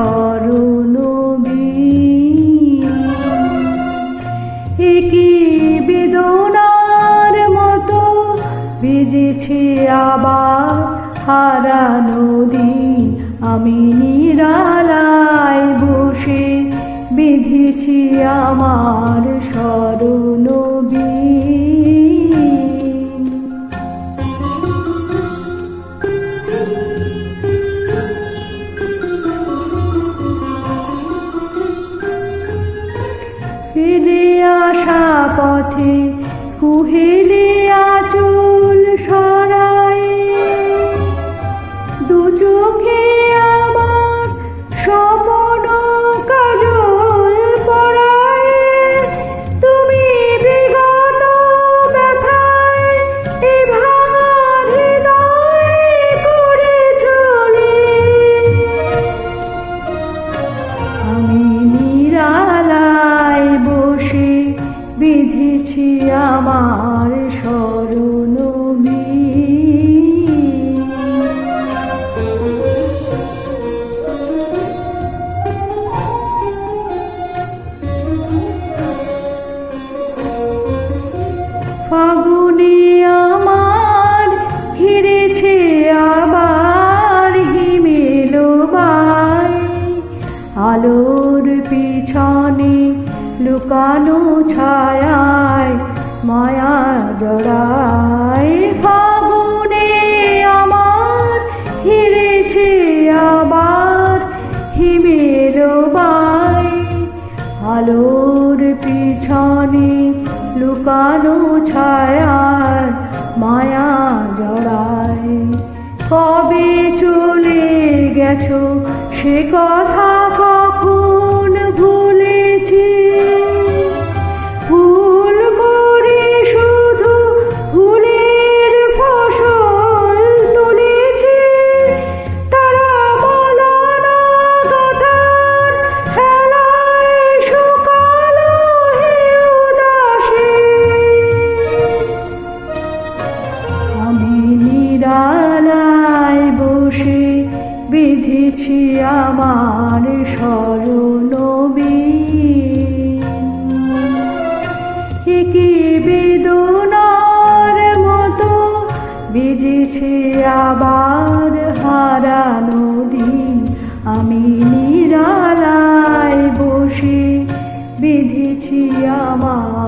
স্মরণ কি বেদনার মতো বেজেছে আবার হারানো দিন। আমি নিরালায় বসে বেঁধেছি আমার স্মরণ ফিরে আসা পথে কুহেলে আঁচল সরায়, দু চোখে আমার স্বপ্ন কাজল পরায়। তুমি বিগত ব্যথায় এ ভাঙা হৃদয় করে চলে, আমি নিরালায় বসে বেঁধেছি আমার স্মরণ ফাগুনে আমার ঘিরেছে আবার হিমেল বাই, আলোর পিছনে লুকানো ছায়ায় মায়া জড়ায়। ফাগুনে আমার ঘিরেছে আবার হিমেল বাই, আলোর পিছনে লুকানো ছায়ায় মায়া জড়ায়। কবে চলে গেছো সে কথা কখন ভুলেছি, ভুল করে শুধু ভুলের ফসল তুলেছি। তারা বলা না কথার খেলায় শুকালো হে উদাসী, আমি নিরালায় বসে বেঁধেছি আমার স্মরণ কি বেদনার মতো বেজেছে আবার হারানো দিন। আমি নিরালায় বসে বেঁধেছি আমার